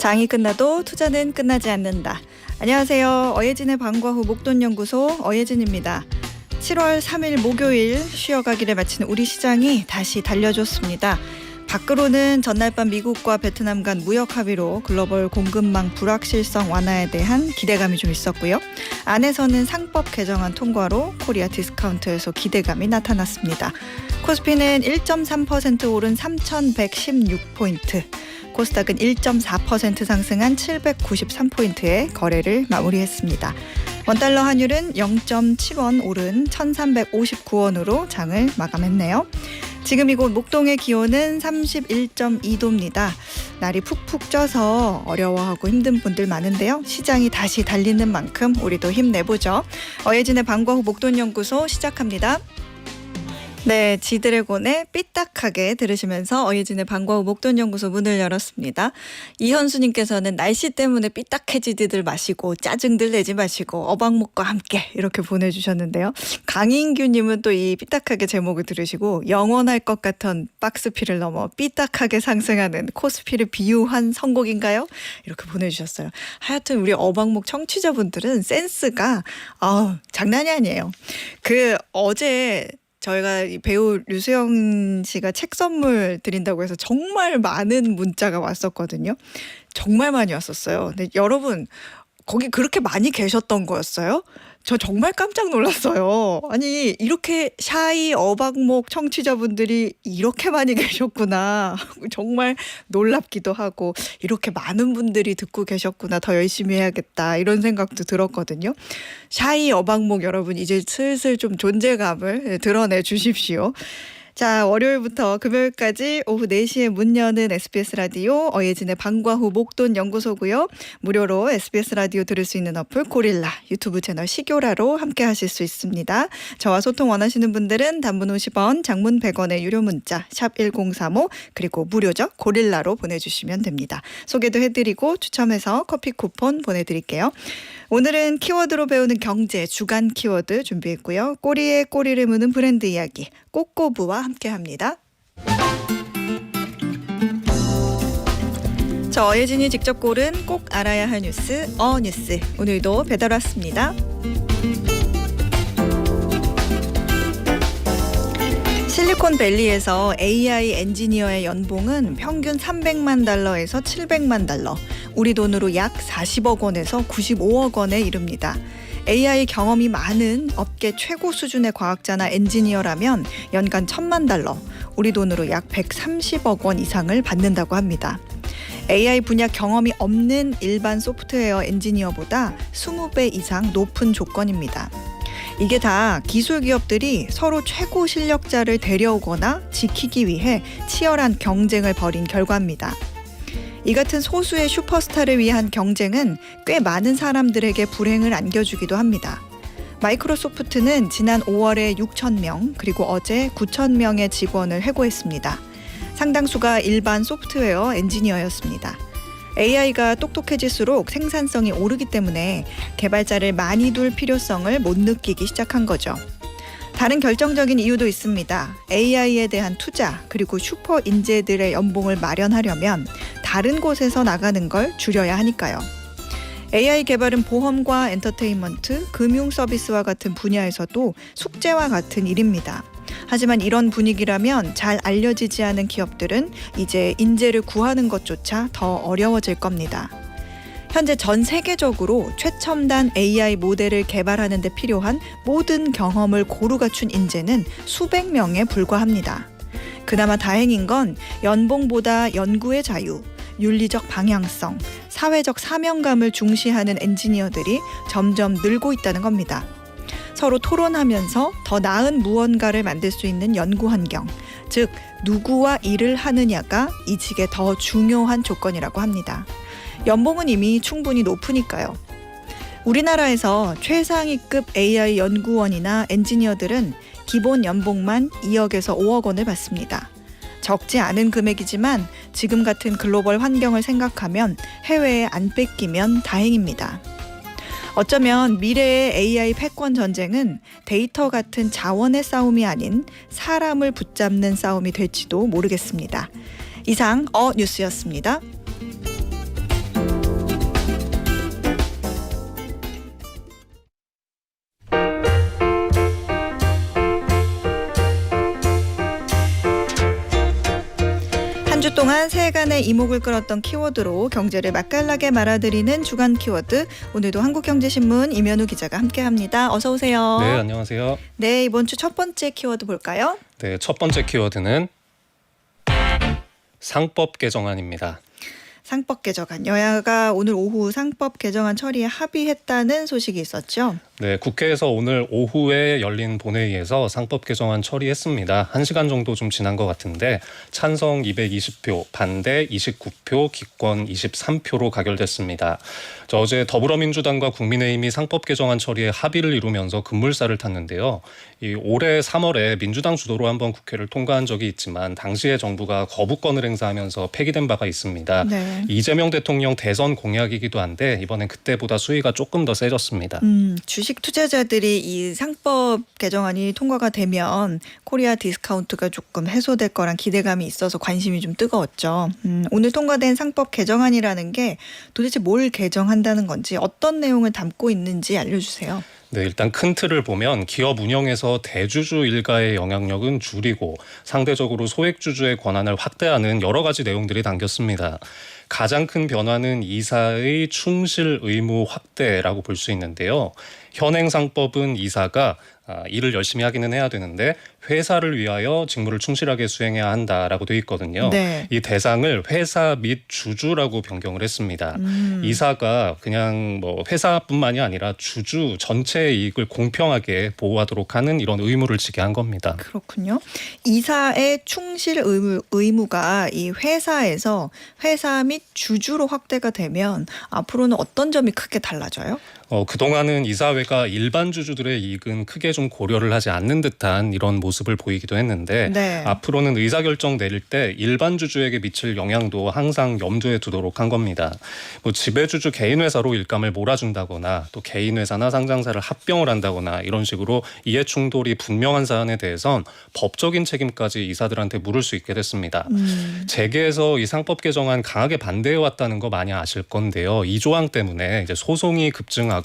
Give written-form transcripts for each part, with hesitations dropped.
장이 끝나도 투자는 끝나지 않는다. 안녕하세요. 어예진의 방과 후 목돈연구소 어예진입니다. 7월 3일 목요일 쉬어가기를 마치는 우리 시장이 다시 달려줬습니다. 밖으로는 전날 밤 미국과 베트남 간 무역 합의로 글로벌 공급망 불확실성 완화에 대한 기대감이 좀 있었고요. 안에서는 상법 개정안 통과로 코리아 디스카운트에서 기대감이 나타났습니다. 코스피는 1.3% 오른 3,116포인트, 코스닥은 1.4% 상승한 793포인트의 거래를 마무리했습니다. 원달러 환율은 0.7원 오른 1,359원으로 장을 마감했네요. 지금 이곳 목동의 기온은 31.2도입니다. 날이 푹푹 쪄서 어려워하고 힘든 분들 많은데요. 시장이 다시 달리는 만큼 우리도 힘내보죠. 어예진의 방과 후 목돈연구소 시작합니다. 네, 지드래곤의 삐딱하게 들으시면서 어예진의 방과 후 목돈연구소 문을 열었습니다. 이현수님께서는 날씨 때문에 삐딱해지들 마시고 짜증들 내지 마시고 어방목과 함께 이렇게 보내주셨는데요. 강인규님은 또 이 삐딱하게 제목을 들으시고 영원할 것 같은 박스피를 넘어 삐딱하게 상승하는 코스피를 비유한 선곡인가요? 이렇게 보내주셨어요. 하여튼 우리 어방목 청취자분들은 센스가 장난이 아니에요. 어제 저희가 배우 류수영 씨가 책 선물 드린다고 해서 정말 많은 문자가 왔었거든요. 정말 많이 왔었어요. 근데 여러분 거기 그렇게 많이 계셨던 거였어요? 저 정말 깜짝 놀랐어요. 아니 이렇게 샤이 어박목 청취자분들이 이렇게 많이 계셨구나. 정말 놀랍기도 하고 이렇게 많은 분들이 듣고 계셨구나. 더 열심히 해야겠다. 이런 생각도 들었거든요. 샤이 어박목 여러분 이제 슬슬 좀 존재감을 드러내 주십시오. 자, 월요일부터 금요일까지 오후 4시에 문 여는 SBS 라디오 어예진의 방과 후 목돈연구소고요. 무료로 SBS 라디오 들을 수 있는 어플 고릴라, 유튜브 채널 시교라로 함께 하실 수 있습니다. 저와 소통 원하시는 분들은 단문 50원, 장문 100원의 유료 문자 샵 1035 그리고 무료죠. 고릴라로 보내주시면 됩니다. 소개도 해드리고 추첨해서 커피 쿠폰 보내드릴게요. 오늘은 키워드로 배우는 경제 주간 키워드 준비했고요. 꼬리에 꼬리를 무는 브랜드 이야기 꼬꼬부와 함께합니다. 저 어예진이 직접 고른 꼭 알아야 할 뉴스 어뉴스 오늘도 배달 왔습니다. 실리콘밸리에서 AI 엔지니어의 연봉은 평균 300만 달러에서 700만 달러, 우리 돈으로 약 40억 원에서 95억 원에 이릅니다. AI 경험이 많은 업계 최고 수준의 과학자나 엔지니어라면 연간 1,000만 달러, 우리 돈으로 약 130억 원 이상을 받는다고 합니다. AI 분야 경험이 없는 일반 소프트웨어 엔지니어보다 20배 이상 높은 조건입니다. 이게 다 기술 기업들이 서로 최고 실력자를 데려오거나 지키기 위해 치열한 경쟁을 벌인 결과입니다. 이 같은 소수의 슈퍼스타를 위한 경쟁은 꽤 많은 사람들에게 불행을 안겨주기도 합니다. 마이크로소프트는 지난 5월에 6,000명 그리고 어제 9,000명의 직원을 해고했습니다. 상당수가 일반 소프트웨어 엔지니어였습니다. AI가 똑똑해질수록 생산성이 오르기 때문에 개발자를 많이 둘 필요성을 못 느끼기 시작한 거죠. 다른 결정적인 이유도 있습니다. AI에 대한 투자 그리고 슈퍼 인재들의 연봉을 마련하려면 다른 곳에서 나가는 걸 줄여야 하니까요. AI 개발은 보험과 엔터테인먼트, 금융 서비스와 같은 분야에서도 숙제와 같은 일입니다. 하지만 이런 분위기라면 잘 알려지지 않은 기업들은 이제 인재를 구하는 것조차 더 어려워질 겁니다. 현재 전 세계적으로 최첨단 AI 모델을 개발하는 데 필요한 모든 경험을 고루 갖춘 인재는 수백 명에 불과합니다. 그나마 다행인 건 연봉보다 연구의 자유, 윤리적 방향성, 사회적 사명감을 중시하는 엔지니어들이 점점 늘고 있다는 겁니다. 서로 토론하면서 더 나은 무언가를 만들 수 있는 연구 환경, 즉 누구와 일을 하느냐가 이직에 더 중요한 조건이라고 합니다. 연봉은 이미 충분히 높으니까요. 우리나라에서 최상위급 AI 연구원이나 엔지니어들은 기본 연봉만 2억에서 5억 원을 받습니다. 적지 않은 금액이지만 지금 같은 글로벌 환경을 생각하면 해외에 안 뺏기면 다행입니다. 어쩌면 미래의 AI 패권 전쟁은 데이터 같은 자원의 싸움이 아닌 사람을 붙잡는 싸움이 될지도 모르겠습니다. 이상 뉴스였습니다. 그동안 세간의 이목을 끌었던 키워드로 경제를 맛깔나게 말아드리는 주간 키워드. 오늘도 한국경제신문 임현우 기자가 함께합니다. 어서 오세요. 네, 안녕하세요. 네, 이번 주 첫 번째 키워드 볼까요? 네, 첫 번째 키워드는 상법 개정안입니다. 상법 개정안. 여야가 오늘 오후 상법 개정안 처리에 합의했다는 소식이 있었죠. 네, 국회에서 오늘 오후에 열린 본회의에서 상법 개정안 처리했습니다. 1시간 정도 좀 지난 것 같은데 찬성 220표, 반대 29표, 기권 23표로 가결됐습니다. 어제 더불어민주당과 국민의힘이 상법 개정안 처리에 합의를 이루면서 급물살을 탔는데요. 올해 3월에 민주당 주도로 한번 국회를 통과한 적이 있지만 당시에 정부가 거부권을 행사하면서 폐기된 바가 있습니다. 네. 이재명 대통령 대선 공약이기도 한데 이번엔 그때보다 수위가 조금 더 세졌습니다. 주식 투자자들이 이 상법 개정안이 통과가 되면 코리아 디스카운트가 조금 해소될 거란 기대감이 있어서 관심이 좀 뜨거웠죠. 오늘 통과된 상법 개정안이라는 게 도대체 뭘 개정한다는 건지 어떤 내용을 담고 있는지 알려주세요. 네, 일단 큰 틀을 보면 기업 운영에서 대주주 일가의 영향력은 줄이고 상대적으로 소액주주의 권한을 확대하는 여러 가지 내용들이 담겼습니다. 가장 큰 변화는 이사의 충실 의무 확대라고 볼 수 있는데요. 현행 상법은 이사가 일을 열심히 하기는 해야 되는데 회사를 위하여 직무를 충실하게 수행해야 한다라고 돼 있거든요. 네. 이 대상을 회사 및 주주라고 변경을 했습니다. 이사가 그냥 뭐 회사뿐만이 아니라 주주 전체의 이익을 공평하게 보호하도록 하는 이런 의무를 지게 한 겁니다. 그렇군요. 이사의 충실 의무가 이 회사에서 회사 및 주주로 확대가 되면 앞으로는 어떤 점이 크게 달라져요? 그동안은 이사회가 일반 주주들의 이익은 크게 좀 고려를 하지 않는 듯한 이런 모습을 보이기도 했는데 네. 앞으로는 의사결정 내릴 때 일반 주주에게 미칠 영향도 항상 염두에 두도록 한 겁니다. 지배주주 개인회사로 일감을 몰아준다거나 또 개인회사나 상장사를 합병을 한다거나 이런 식으로 이해충돌이 분명한 사안에 대해선 법적인 책임까지 이사들한테 물을 수 있게 됐습니다. 재계에서 이 상법 개정안 강하게 반대해왔다는 거 많이 아실 건데요. 이 조항 때문에 이제 소송이 급증하고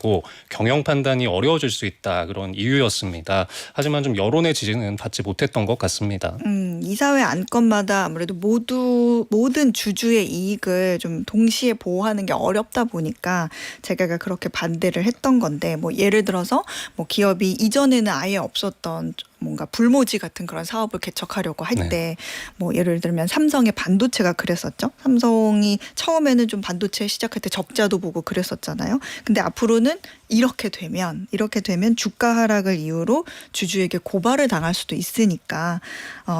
경영 판단이 어려워질 수 있다 그런 이유였습니다. 하지만 좀 여론의 지지는 받지 못했던 것 같습니다. 이사회 안건마다 아무래도 모든 주주의 이익을 좀 동시에 보호하는 게 어렵다 보니까 제가 그렇게 반대를 했던 건데 뭐 예를 들어서 뭐 기업이 이전에는 아예 없었던 뭔가 불모지 같은 그런 사업을 개척하려고 할 때 뭐 예를 들면 삼성의 반도체가 그랬었죠. 삼성이 처음에는 좀 반도체 시작할 때 적자도 보고 그랬었잖아요. 근데 앞으로는 이렇게 되면 주가 하락을 이유로 주주에게 고발을 당할 수도 있으니까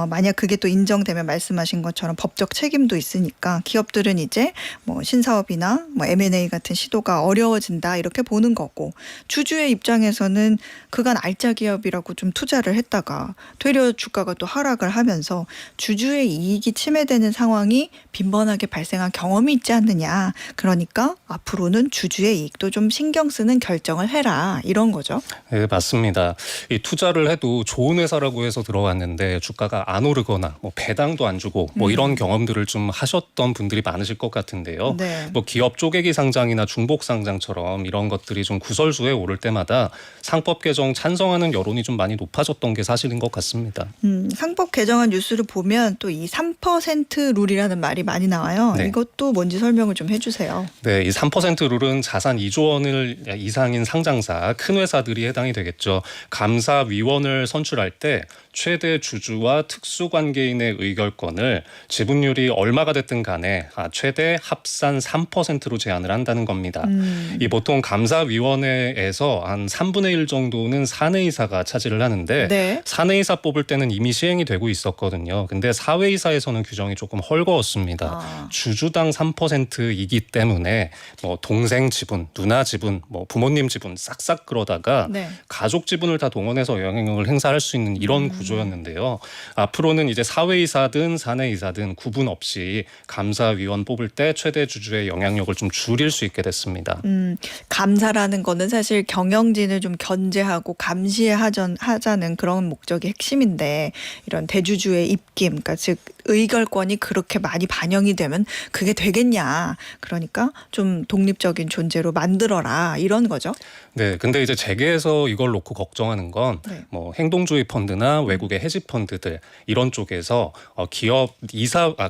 만약 그게 또 인정되면 말씀하신 것처럼 법적 책임도 있으니까 기업들은 이제 뭐 신사업이나 뭐 M&A 같은 시도가 어려워진다 이렇게 보는 거고 주주의 입장에서는 그간 알짜 기업이라고 좀 투자를 했다가 되려 주가가 또 하락을 하면서 주주의 이익이 침해되는 상황이 빈번하게 발생한 경험이 있지 않느냐. 그러니까 앞으로는 주주의 이익도 좀 신경 쓰는 결정을 해라. 이런 거죠. 네, 맞습니다. 이 투자를 해도 좋은 회사라고 해서 들어갔는데 주가가 안 오르거나 뭐 배당도 안 주고 뭐 이런 경험들을 좀 하셨던 분들이 많으실 것 같은데요. 네. 뭐 기업 쪼개기 상장이나 중복 상장처럼 이런 것들이 좀 구설수에 오를 때마다 상법 개정 찬성하는 여론이 좀 많이 높아졌던 게 사실인 것 같습니다. 상법 개정안 뉴스를 보면 또 이 3% 룰이라는 말이 많이 나와요. 네. 이것도 뭔지 설명을 좀 해주세요. 네, 이 3% 룰은 자산 2조 원을 이상인 상장사, 큰 회사들이 해당이 되겠죠. 감사위원을 선출할 때 최대 주주와 특수관계인의 의결권을 지분율이 얼마가 됐든 간에 최대 합산 3%로 제한을 한다는 겁니다. 이 보통 감사위원회에서 한 3분의 1 정도는 사내이사가 차지를 하는데 네. 사내이사 뽑을 때는 이미 시행이 되고 있었거든요. 근데 사외이사에서는 규정이 조금 헐거웠습니다. 주주당 3%이기 때문에 뭐 동생 지분, 누나 지분, 뭐 부모님 지분 싹싹 끌어다가 네. 가족 지분을 다 동원해서 영향력을 행사할 수 있는 이런 구조였는데요. 앞으로는 이제 사외이사든 사내이사든 구분 없이 감사위원 뽑을 때 최대 주주의 영향력을 좀 줄일 수 있게 됐습니다. 감사라는 거는 사실 경영진을 좀 견제하고 감시하자는 그런 목적이 핵심인데 이런 대주주의 입김, 그러니까 즉 의결권이 그렇게 많이 반영이 되면 그게 되겠냐. 그러니까 좀 독립적인 존재로 만들어라 이런 거죠. 네, 근데 이제 재계에서 이걸 놓고 걱정하는 건 네. 뭐 행동주의 펀드나 외국의 헤지 펀드들 이런 쪽에서 기업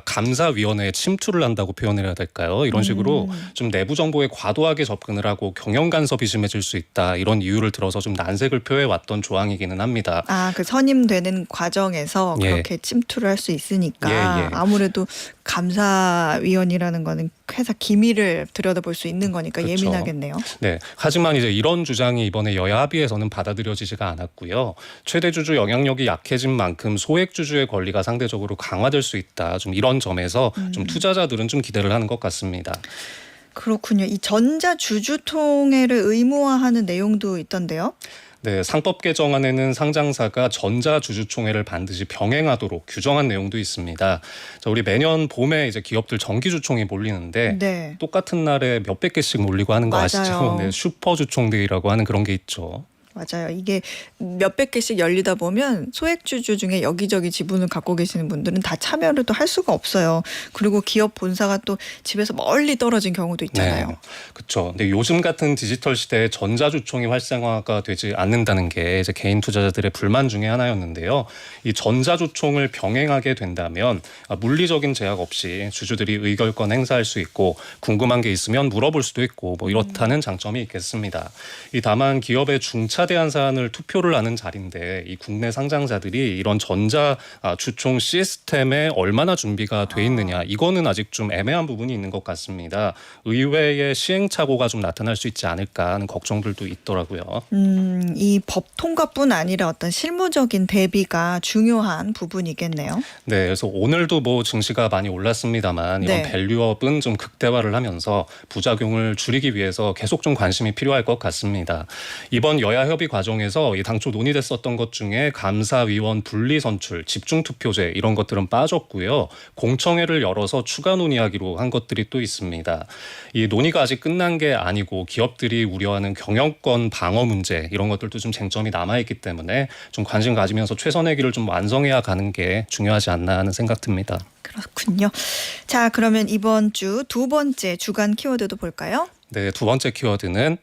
감사위원회에 침투를 한다고 표현을 해야 될까요? 이런 식으로 좀 내부 정보에 과도하게 접근을 하고 경영 간섭이 심해질 수 있다 이런 이유를 들어서 좀 난색을 표해 왔던 조항이기는 합니다. 그 선임되는 과정에서 예. 그렇게 침투를 할 수 있으니까 예. 아무래도 감사위원이라는 거는 회사 기밀을 들여다볼 수 있는 거니까 그렇죠. 예민하겠네요. 네, 하지만 이제 이런 주장이 이번에 여야 합의에서는 받아들여지지가 않았고요. 최대 주주 영향력이 약해진 만큼 소액 주주의 권리가 상대적으로 강화될 수 있다. 좀 이런 점에서 좀 투자자들은 좀 기대를 하는 것 같습니다. 그렇군요. 이 전자 주주통해를 의무화하는 내용도 있던데요. 네, 상법 개정안에는 상장사가 전자주주총회를 반드시 병행하도록 규정한 내용도 있습니다. 자, 우리 매년 봄에 이제 기업들 정기주총이 몰리는데 네. 똑같은 날에 몇백 개씩 몰리고 하는 거 맞아요. 아시죠? 네, 슈퍼주총데이라고 하는 그런 게 있죠. 맞아요. 이게 몇백 개씩 열리다 보면 소액주주 중에 여기저기 지분을 갖고 계시는 분들은 다 참여를 또 할 수가 없어요. 그리고 기업 본사가 또 집에서 멀리 떨어진 경우도 있잖아요. 네, 그렇죠. 근데 요즘 같은 디지털 시대에 전자주총이 활성화가 되지 않는다는 게 이제 개인 투자자들의 불만 중에 하나였는데요. 이 전자주총을 병행하게 된다면 물리적인 제약 없이 주주들이 의결권 행사할 수 있고 궁금한 게 있으면 물어볼 수도 있고 뭐 이렇다는 장점이 있겠습니다. 다만 기업의 중차대한 사안을 투표를 하는 자리인데 이 국내 상장사들이 이런 전자 주총 시스템에 얼마나 준비가 돼 있느냐 이거는 아직 좀 애매한 부분이 있는 것 같습니다. 의외의 시행착오가 좀 나타날 수 있지 않을까 하는 걱정들도 있더라고요. 이 법 통과뿐 아니라 어떤 실무적인 대비가 중요한 부분이겠네요. 네, 그래서 오늘도 뭐 증시가 많이 올랐습니다만 이런 네. 밸류업은 좀 극대화를 하면서 부작용을 줄이기 위해서 계속 좀 관심이 필요할 것 같습니다. 이번 여야 협의 과정에서 당초 논의됐었던 것 중에 감사위원 분리 선출, 집중 투표제 이런 것들은 빠졌고요. 공청회를 열어서 추가 논의하기로 한 것들이 또 있습니다. 이 논의가 아직 끝난 게 아니고 기업들이 우려하는 경영권 방어 문제 이런 것들도 좀 쟁점이 남아있기 때문에 좀 관심 가지면서 최선의 길을 좀 완성해야 가는 게 중요하지 않나 하는 생각 듭니다. 그렇군요. 자, 그러면 이번 주 두 번째 주간 키워드도 볼까요? 네, 두 번째 키워드는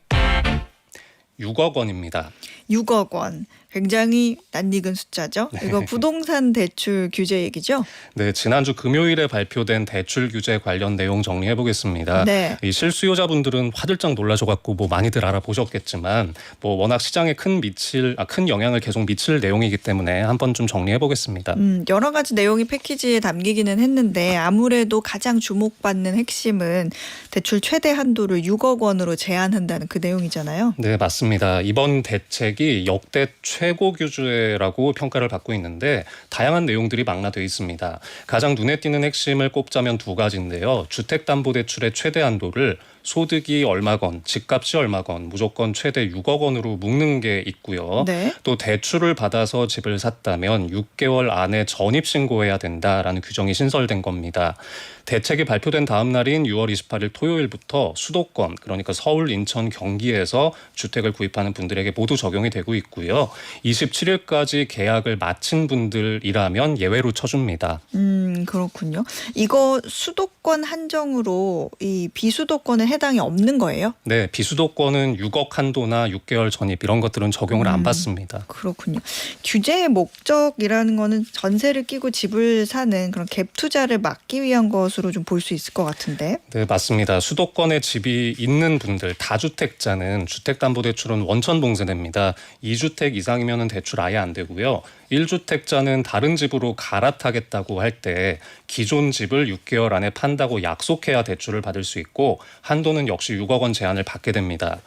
6억 원입니다. 6억 원. 굉장히 낯익은 숫자죠. 이거 부동산 대출 규제 얘기죠? 네, 지난주 금요일에 발표된 대출 규제 관련 내용 정리해 보겠습니다. 네. 이 실수요자분들은 화들짝 놀라셔갖고 뭐 많이들 알아보셨겠지만 뭐 워낙 시장에 큰 영향을 계속 미칠 내용이기 때문에 한번 좀 정리해 보겠습니다. 여러 가지 내용이 패키지에 담기기는 했는데 아무래도 가장 주목받는 핵심은 대출 최대 한도를 6억 원으로 제한한다는 그 내용이잖아요. 네, 맞습니다. 이번 대책이 역대 최고 규제라고 평가를 받고 있는데 다양한 내용들이 망라되어 있습니다. 가장 눈에 띄는 핵심을 꼽자면 두 가지인데요. 주택담보대출의 최대 한도를 소득이 얼마건, 집값이 얼마건 무조건 최대 6억 원으로 묶는 게 있고요. 네. 또 대출을 받아서 집을 샀다면 6개월 안에 전입신고해야 된다라는 규정이 신설된 겁니다. 대책이 발표된 다음 날인 6월 28일 토요일부터 수도권 그러니까 서울, 인천, 경기에서 주택을 구입하는 분들에게 모두 적용이 되고 있고요. 27일까지 계약을 마친 분들이라면 예외로 쳐줍니다. 그렇군요. 이거 수도권 한정으로 이 비수도권은 해당이 없는 거예요? 네, 비수도권은 6억 한도나 6개월 전입 이런 것들은 적용을 안 받습니다. 그렇군요. 규제의 목적이라는 거는 전세를 끼고 집을 사는 그런 갭 투자를 막기 위한 것으로 좀 볼 수 있을 것 같은데. 네, 맞습니다. 수도권에 집이 있는 분들, 다주택자는 주택담보대출은 원천 봉쇄됩니다. 2주택 이상이면 대출 아예 안 되고요. 1주택자는 다른 집으로 갈아타겠다고 할 때 기존 집을 6개월 안에 판다고 약속해야 대출을 받을 수 있고 한도는 역시 6억 원 제한을 받게 됩니다.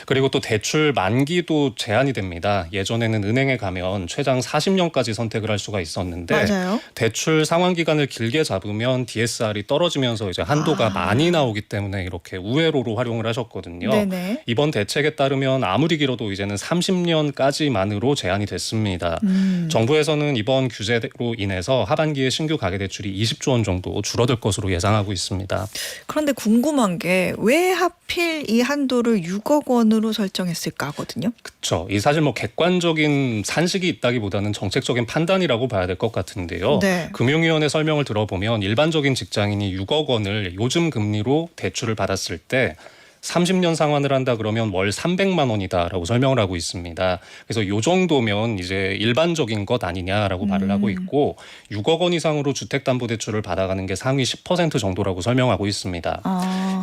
그리고 또 대출 만기도 제한이 됩니다. 예전에는 은행에 가면 최장 40년까지 선택을 할 수가 있었는데 맞아요. 대출 상환 기간을 길게 잡으면 DSR이 떨어지면서 이제 한도가 많이 나오기 때문에 이렇게 우회로로 활용을 하셨거든요. 네네. 이번 대책에 따르면 아무리 길어도 이제는 30년까지만으로 제한이 됐습니다. 정부에서는 이번 규제로 인해서 하반기에 신규 가계대출이 20조 원 정도 줄어들 것으로 예상하고 있습니다. 그런데 궁금한 게 왜 하필 이 한도를 6억 원으로 설정했을까 하거든요. 그렇죠. 이 사실 뭐 객관적인 산식이 있다기보다는 정책적인 판단이라고 봐야 될 것 같은데요. 네. 금융위원회 설명을 들어보면 일반적인 직장인이 6억 원을 요즘 금리로 대출을 받았을 때 30년 상환을 한다 그러면 월 300만 원이다라고 설명을 하고 있습니다. 그래서 이 정도면 이제 일반적인 것 아니냐라고 말을 하고 있고 6억 원 이상으로 주택담보대출을 받아가는 게 상위 10% 정도라고 설명하고 있습니다.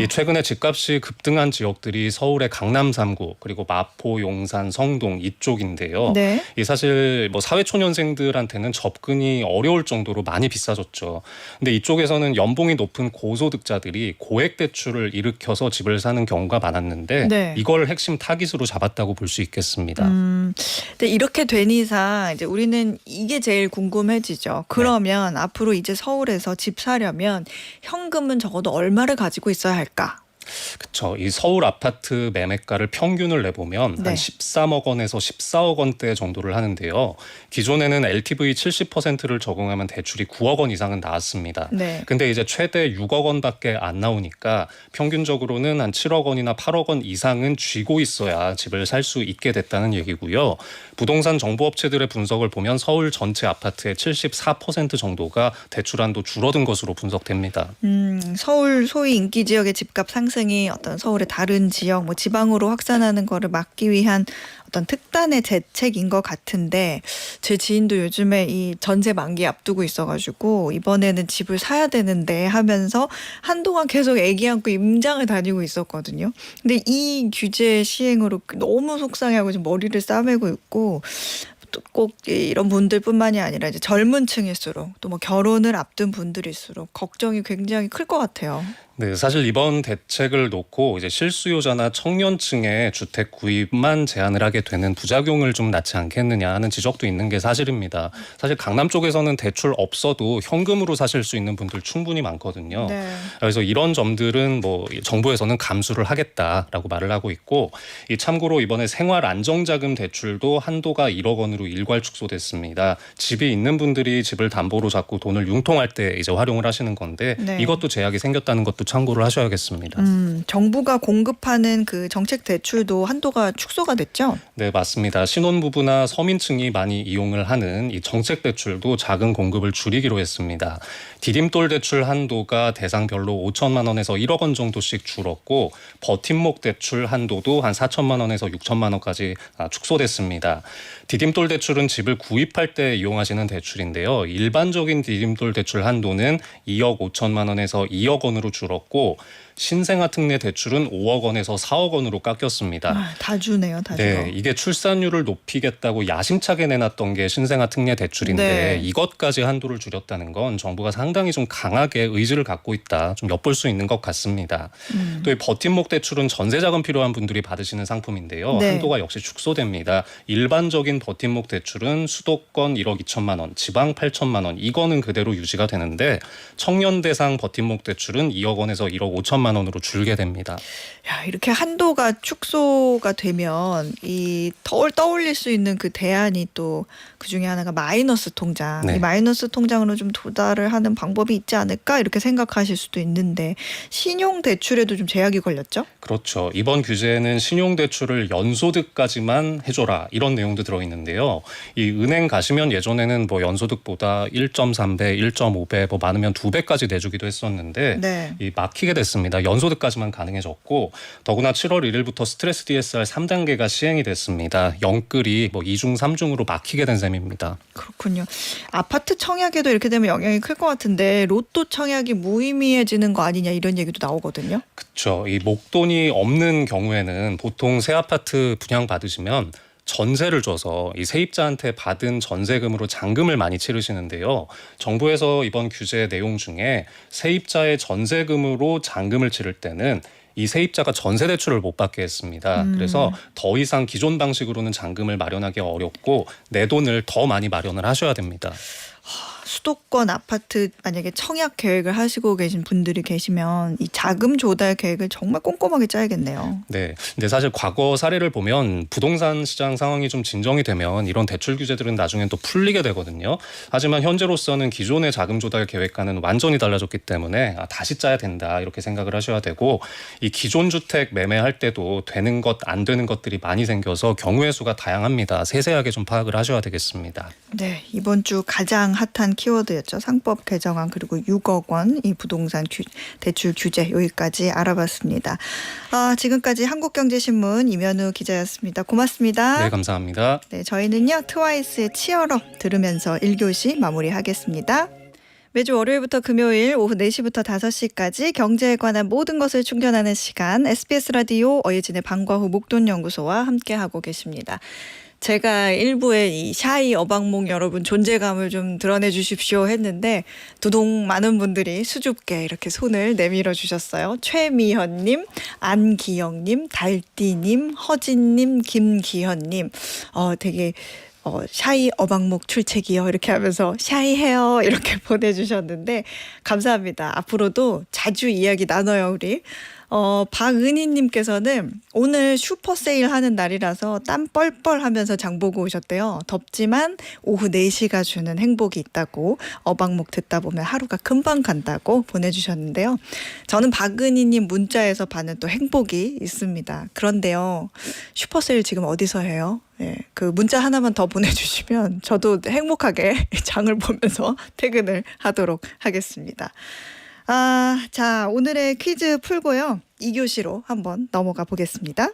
이 최근에 집값이 급등한 지역들이 서울의 강남 3구 그리고 마포, 용산, 성동 이쪽인데요. 네. 이 사실 뭐 사회초년생들한테는 접근이 어려울 정도로 많이 비싸졌죠. 근데 이쪽에서는 연봉이 높은 고소득자들이 고액 대출을 일으켜서 집을 사는 경우가 많았는데 네. 이걸 핵심 타깃으로 잡았다고 볼 수 있겠습니다. 근데 이렇게 된 이상 이제 우리는 이게 제일 궁금해지죠. 그러면 앞으로 이제 서울에서 집 사려면 현금은 적어도 얼마를 가지고 있어야 할까? 그렇죠. 이 서울 아파트 매매가를 평균을 내보면 네. 한 13억 원에서 14억 원대 정도를 하는데요. 기존에는 LTV 70%를 적용하면 대출이 9억 원 이상은 나왔습니다. 네. 근데 이제 최대 6억 원밖에 안 나오니까 평균적으로는 한 7억 원이나 8억 원 이상은 쥐고 있어야 집을 살 수 있게 됐다는 얘기고요. 부동산 정보업체들의 분석을 보면 서울 전체 아파트의 74% 정도가 대출 한도 줄어든 것으로 분석됩니다. 서울 소위 인기 지역의 집값 상승이 어떤 서울의 다른 지역, 뭐 지방으로 확산하는 거를 막기 위한 어떤 특단의 대책인 것 같은데 제 지인도 요즘에 이 전세 만기 앞두고 있어가지고 이번에는 집을 사야 되는데 하면서 한동안 계속 애기 안고 임장을 다니고 있었거든요. 근데 이 규제 시행으로 너무 속상해하고 지금 머리를 싸매고 있고 꼭 이런 분들뿐만이 아니라 이제 젊은 층일수록 또 뭐 결혼을 앞둔 분들일수록 걱정이 굉장히 클 것 같아요. 네, 사실 이번 대책을 놓고 이제 실수요자나 청년층의 주택 구입만 제한을 하게 되는 부작용을 좀 낳지 않겠느냐 하는 지적도 있는 게 사실입니다. 사실 강남 쪽에서는 대출 없어도 현금으로 사실 수 있는 분들 충분히 많거든요. 네. 그래서 이런 점들은 뭐 정부에서는 감수를 하겠다라고 말을 하고 있고, 이 참고로 이번에 생활안정자금 대출도 한도가 1억 원으로 일괄 축소됐습니다. 집이 있는 분들이 집을 담보로 잡고 돈을 융통할 때 이제 활용을 하시는 건데 네. 이것도 제약이 생겼다는 것도 참고를 하셔야겠습니다. 정부가 공급하는 그 정책 대출도 한도가 축소가 됐죠? 네, 맞습니다. 신혼부부나 서민층이 많이 이용을 하는 이 정책 대출도 자금 공급을 줄이기로 했습니다. 디딤돌 대출 한도가 대상별로 5천만 원에서 1억 원 정도씩 줄었고 버팀목 대출 한도도 한 4천만 원에서 6천만 원까지 축소됐습니다. 디딤돌 대출은 집을 구입할 때 이용하시는 대출인데요. 일반적인 디딤돌 대출 한도는 2억 5천만 원에서 2억 원으로 줄었고 신생아 특례 대출은 5억 원에서 4억 원으로 깎였습니다. 다 주네요, 다 네, 주. 이게 출산율을 높이겠다고 야심차게 내놨던 게 신생아 특례 대출인데 네. 이것까지 한도를 줄였다는 건 정부가 상당히 좀 강하게 의지를 갖고 있다, 좀 엿볼 수 있는 것 같습니다. 또 이 버팀목 대출은 전세자금 필요한 분들이 받으시는 상품인데요. 네. 한도가 역시 축소됩니다. 일반적인 버팀목 대출은 수도권 1억 2천만 원, 지방 8천만 원 이거는 그대로 유지가 되는데 청년 대상 버팀목 대출은 2억 원에서 1억 5천만 원으로 줄게 됩니다. 야, 이렇게 한도가 축소가 되면 이 떠올릴 수 있는 그 대안이 또 그중에 하나가 마이너스 통장. 네. 이 마이너스 통장으로 좀 도달을 하는 방법이 있지 않을까 이렇게 생각하실 수도 있는데 신용 대출에도 좀 제약이 걸렸죠? 그렇죠. 이번 규제에는 신용대출을 연소득까지만 해줘라 이런 내용도 들어있는데요. 이 은행 가시면 예전에는 뭐 연소득보다 1.3배, 1.5배, 뭐 많으면 2배까지 내주기도 했었는데 네. 이 막히게 됐습니다. 연소득까지만 가능해졌고 더구나 7월 1일부터 스트레스 DSR 3단계가 시행이 됐습니다. 영끌이 뭐 2중, 3중으로 막히게 된 셈입니다. 그렇군요. 아파트 청약에도 이렇게 되면 영향이 클 것 같은데 로또 청약이 무의미해지는 거 아니냐 이런 얘기도 나오거든요. 그렇죠. 이 목돈이 없는 경우에는 보통 새 아파트 분양 받으시면 전세를 줘서 이 세입자한테 받은 전세금으로 잔금을 많이 치르시는데요. 정부에서 이번 규제 내용 중에 세입자의 전세금으로 잔금을 치를 때는 이 세입자가 전세 대출을 못 받게 했습니다. 그래서 더 이상 기존 방식으로는 잔금을 마련하기 어렵고 내 돈을 더 많이 마련을 하셔야 됩니다. 수도권 아파트 만약에 청약 계획을 하시고 계신 분들이 계시면 이 자금 조달 계획을 정말 꼼꼼하게 짜야겠네요. 네. 근데 사실 과거 사례를 보면 부동산 시장 상황이 좀 진정이 되면 이런 대출 규제들은 나중엔 또 풀리게 되거든요. 하지만 현재로서는 기존의 자금 조달 계획과는 완전히 달라졌기 때문에 다시 짜야 된다 이렇게 생각을 하셔야 되고 이 기존 주택 매매할 때도 되는 것, 안 되는 것들이 많이 생겨서 경우의 수가 다양합니다. 세세하게 좀 파악을 하셔야 되겠습니다. 네, 이번 주 가장 핫한 키워드였죠. 상법 개정안 그리고 6억 원 이 부동산 대출 규제 여기까지 알아봤습니다. 지금까지 한국경제신문 임현우 기자였습니다. 고맙습니다. 네, 감사합니다. 네, 저희는요 트와이스의 치얼업 들으면서 1교시 마무리하겠습니다. 매주 월요일부터 금요일 오후 4시부터 5시까지 경제에 관한 모든 것을 충전하는 시간 SBS 라디오 어예진의 방과후 목돈연구소와 함께하고 계십니다. 제가 일부에 이 샤이 어방목 여러분 존재감을 좀 드러내 주십시오 했는데 두동 많은 분들이 수줍게 이렇게 손을 내밀어 주셨어요. 최미현님, 안기영님, 달띠님, 허진님, 김기현님 되게 샤이 어방목 출첵이요 이렇게 하면서 샤이해요 이렇게 보내주셨는데 감사합니다. 앞으로도 자주 이야기 나눠요 우리. 박은희님께서는 오늘 슈퍼 세일하는 날이라서 땀 뻘뻘 하면서 장 보고 오셨대요. 덥지만 오후 4시가 주는 행복이 있다고 어방목 듣다 보면 하루가 금방 간다고 보내주셨는데요. 저는 박은희님 문자에서 받는 또 행복이 있습니다. 그런데요. 슈퍼 세일 지금 어디서 해요? 네, 그 문자 하나만 더 보내주시면 저도 행복하게 장을 보면서 퇴근을 하도록 하겠습니다. 자, 오늘의 퀴즈 풀고요. 2교시로 한번 넘어가 보겠습니다.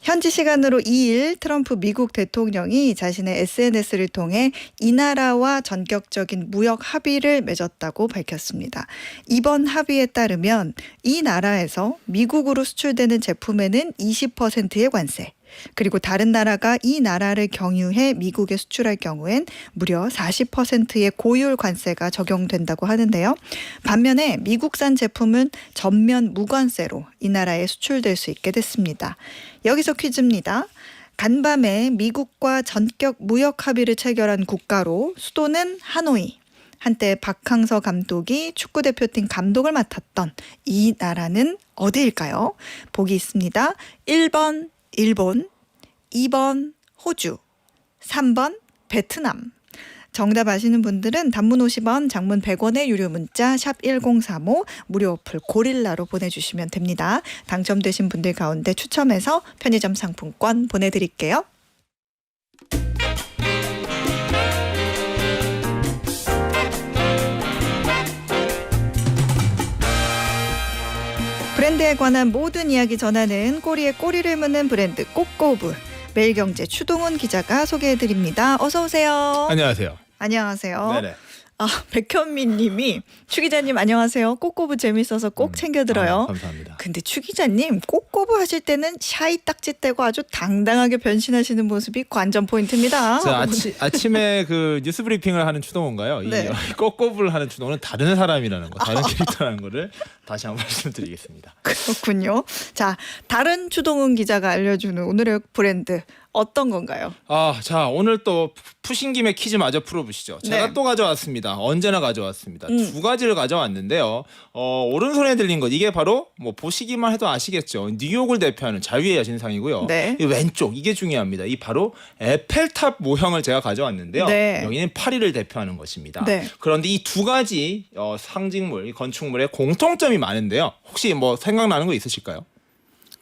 현지 시간으로 2일 트럼프 미국 대통령이 자신의 SNS를 통해 이 나라와 전격적인 무역 합의를 맺었다고 밝혔습니다. 이번 합의에 따르면 이 나라에서 미국으로 수출되는 제품에는 20%의 관세, 그리고 다른 나라가 이 나라를 경유해 미국에 수출할 경우엔 무려 40%의 고율 관세가 적용된다고 하는데요. 반면에 미국산 제품은 전면 무관세로 이 나라에 수출될 수 있게 됐습니다. 여기서 퀴즈입니다. 간밤에 미국과 전격 무역 합의를 체결한 국가로 수도는 하노이. 한때 박항서 감독이 축구대표팀 감독을 맡았던 이 나라는 어디일까요? 보기 있습니다. 1번 일본, 2번 호주, 3번 베트남. 정답 아시는 분들은 단문 50원, 장문 100원의 유료 문자 샵 1035 무료 어플 고릴라로 보내주시면 됩니다. 당첨되신 분들 가운데 추첨해서 편의점 상품권 보내드릴게요. 브랜드에 관한 모든 이야기 전하는 꼬리에 꼬리를 무는 브랜드 꼬꼬브. 매일경제 추동훈 기자가 소개해드립니다. 어서 오세요. 안녕하세요. 안녕하세요. 네네. 백현민 님이 추 기자님 안녕하세요. 꼬꼬브 재밌어서 꼭 챙겨 들어요. 감사합니다. 근데 추 기자님 꼬꼬브 하실 때는 샤이 딱지 떼고 아주 당당하게 변신하시는 모습이 관전 포인트입니다. 자, 아침에 그 뉴스 브리핑을 하는 추동훈가요? 네. 이 꼬꼬부를 하는 추동훈은 다른 사람이라는 거, 다른 캐릭터라는 거를 다시 한번 말씀드리겠습니다. 그렇군요. 자, 다른 추동훈 기자가 알려주는 오늘의 브랜드 어떤 건가요? 자, 오늘 또 푸신 김에 퀴즈 마저 풀어보시죠. 제가 네. 또 가져왔습니다. 언제나 가져왔습니다. 두 가지를 가져왔는데요. 오른손에 들린 것 이게 바로 뭐 보시기만 해도 아시겠죠. 뉴욕을 대표하는 자유의 여신상이고요. 네. 이 왼쪽 이게 중요합니다. 이 바로 에펠탑 모형을 제가 가져왔는데요. 네. 여기는 파리를 대표하는 것입니다. 네. 그런데 이 두 가지 상징물, 이 건축물에 공통점이 많은데요. 혹시 뭐 생각나는 거 있으실까요?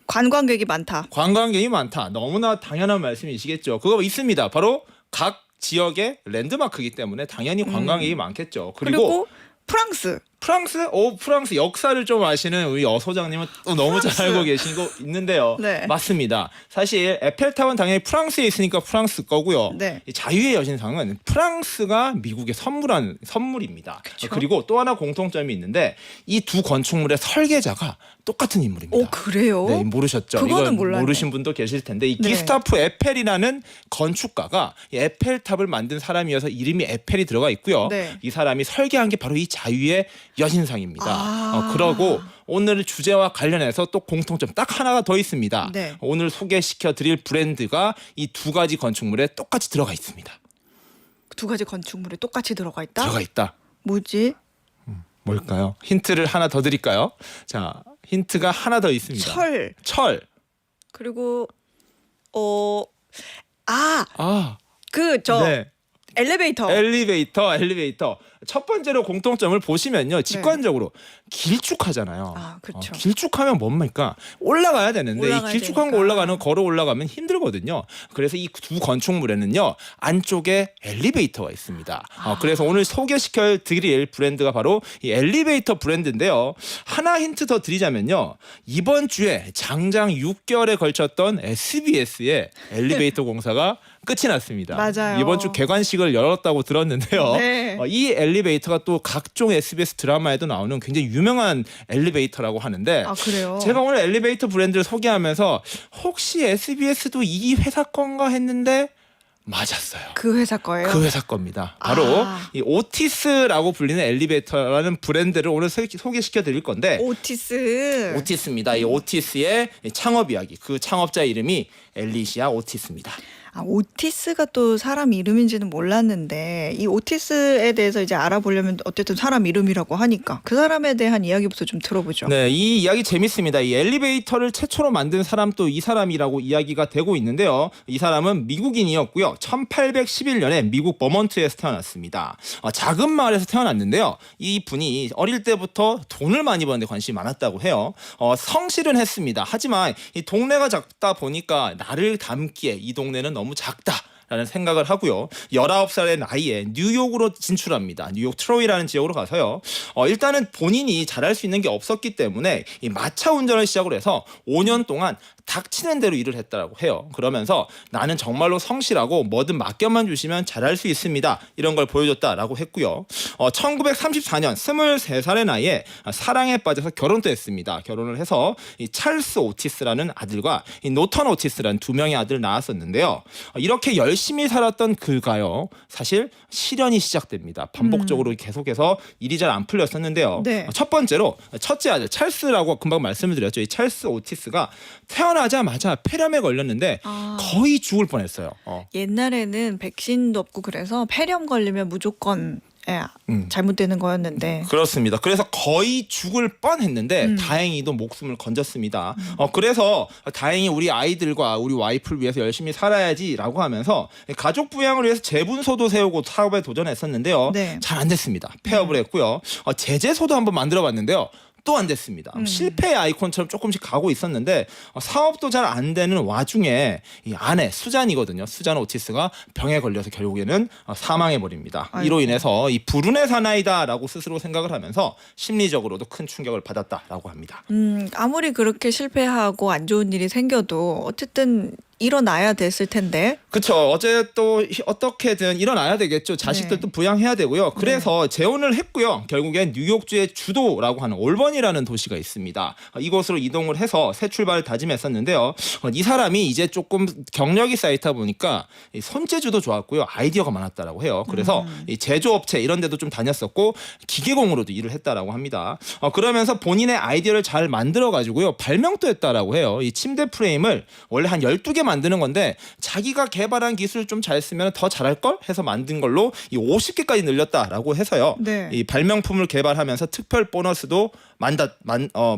관광객이 많다. 관광객이 많다. 너무나 당연한 말씀이시겠죠. 그거 있습니다. 바로 각 지역의 랜드마크이기 때문에 당연히 관광객이 많겠죠. 그리고 프랑스. 프랑스 역사를 좀 아시는 우리 소장님은 또 너무 잘 알고 계신 거 있는데요. 네. 맞습니다. 사실 에펠탑은 당연히 프랑스에 있으니까 프랑스 거고요. 네. 이 자유의 여신상은 프랑스가 미국에 선물한 선물입니다. 그쵸? 그리고 또 하나 공통점이 있는데 이 두 건축물의 설계자가 똑같은 인물입니다. 오, 그래요? 네, 모르셨죠? 그거는 이거 몰랐네. 모르신 분도 계실 텐데 이 네. 기스타프 에펠이라는 건축가가 이 에펠탑을 만든 사람이어서 이름이 에펠이 들어가 있고요. 네. 이 사람이 설계한 게 바로 이 자유의 여신상입니다. 그러고 오늘 주제와 관련해서 또 공통점 딱 하나가 더 있습니다. 네. 오늘 소개시켜 드릴 브랜드가 이 두 가지 건축물에 똑같이 들어가 있습니다. 두 가지 건축물에 똑같이 들어가 있다? 들어가 있다. 뭐지? 뭘까요? 힌트를 하나 더 드릴까요? 자, 힌트가 하나 더 있습니다. 철. 그리고 네. 엘리베이터. 엘리베이터. 첫 번째로 공통점을 보시면요. 직관적으로 길쭉하잖아요. 그렇죠. 길쭉하면 뭡니까? 올라가야 되는데 이 길쭉한 거 걸어 올라가면 힘들거든요. 그래서 이 두 건축물에는요. 안쪽에 엘리베이터가 있습니다. 그래서 오늘 소개시켜 드릴 브랜드가 바로 이 엘리베이터 브랜드인데요. 하나 힌트 더 드리자면요. 이번 주에 장장 6개월에 걸쳤던 SBS의 엘리베이터 공사가 끝이 났습니다. 맞아요. 이번 주 개관식을 열었다고 들었는데요. 네. 이 엘리베이터가 또 각종 SBS 드라마에도 나오는 굉장히 유명한 엘리베이터라고 하는데 그래요? 제가 오늘 엘리베이터 브랜드를 소개하면서 혹시 SBS도 이 회사 건가 했는데 맞았어요. 그 회사 거예요? 그 회사 겁니다. 바로 이 오티스라고 불리는 엘리베이터라는 브랜드를 오늘 소개시켜 드릴 건데 오티스입니다. 이 오티스의 창업 이야기, 그 창업자 이름이 엘리시아 오티스입니다. 오티스가 또 사람 이름인지는 몰랐는데 이 오티스에 대해서 이제 알아보려면 어쨌든 사람 이름이라고 하니까 그 사람에 대한 이야기부터 좀 들어보죠. 네, 이 이야기 재밌습니다. 이 엘리베이터를 최초로 만든 사람 또 이 사람이라고 이야기가 되고 있는데요. 이 사람은 미국인이었고요. 1811년에 미국 버몬트에서 태어났습니다. 작은 마을에서 태어났는데요. 이 분이 어릴 때부터 돈을 많이 버는데 관심이 많았다고 해요. 성실은 했습니다. 하지만 이 동네가 작다 보니까 나를 닮기에 이 동네는 너무 작다라는 생각을 하고요. 19살의 나이에 뉴욕으로 진출합니다. 뉴욕 트로이라는 지역으로 가서요. 일단은 본인이 잘할 수 있는 게 없었기 때문에 이 마차 운전을 시작으로 해서 5년 동안 닥치는 대로 일을 했다라고 해요. 그러면서 나는 정말로 성실하고 뭐든 맡겨만 주시면 잘할 수 있습니다. 이런 걸 보여줬다라고 했고요. 1934년 23살의 나이에 사랑에 빠져서 결혼도 했습니다. 결혼을 해서 이 찰스 오티스라는 아들과 이 노턴 오티스라는 두 명의 아들을 낳았었는데요. 이렇게 열심히 살았던 그가요. 사실 시련이 시작됩니다. 반복적으로 계속해서 일이 잘 안 풀렸었는데요. 네. 첫 번째로 첫째 아들 찰스라고 금방 말씀을 드렸죠. 이 찰스 오티스가 태어나자마자 폐렴에 걸렸는데 거의 죽을 뻔했어요. 옛날에는 백신도 없고 그래서 폐렴 걸리면 무조건 잘못되는 거였는데 그렇습니다. 그래서 거의 죽을 뻔했는데 다행히도 목숨을 건졌습니다. 그래서 다행히 우리 아이들과 우리 와이프를 위해서 열심히 살아야지라고 하면서 가족 부양을 위해서 재분소도 세우고 사업에 도전했었는데요. 네. 잘 안 됐습니다. 폐업을 했고요. 제재소도 한번 만들어봤는데요. 또 안 됐습니다. 실패의 아이콘처럼 조금씩 가고 있었는데 사업도 잘 안 되는 와중에 이 아내 수잔이거든요. 수잔 오티스가 병에 걸려서 결국에는 사망해 버립니다. 이로 인해서 이 불운의 사나이다라고 스스로 생각을 하면서 심리적으로도 큰 충격을 받았다라고 합니다. 아무리 그렇게 실패하고 안 좋은 일이 생겨도 어쨌든 일어나야 됐을 텐데. 그렇죠. 어제 또 어떻게든 일어나야 되겠죠. 자식들도 부양해야 되고요. 그래서 재혼을 했고요. 결국엔 뉴욕주의 주도라고 하는 올버니라는 도시가 있습니다. 이곳으로 이동을 해서 새 출발을 다짐했었는데요. 이 사람이 이제 조금 경력이 쌓이다 보니까 손재주도 좋았고요. 아이디어가 많았다라고 해요. 그래서 이 제조업체 이런 데도 좀 다녔었고 기계공으로도 일을 했다라고 합니다. 그러면서 본인의 아이디어를 잘 만들어 가지고요. 발명도 했다라고 해요. 이 침대 프레임을 원래 한 12개 만드는 건데 자기가 개발한 기술을 좀 잘 쓰면 더 잘할 걸 해서 만든 걸로 이 50개까지 늘렸다라고 해서요. 네. 이 발명품을 개발하면서 특별 보너스도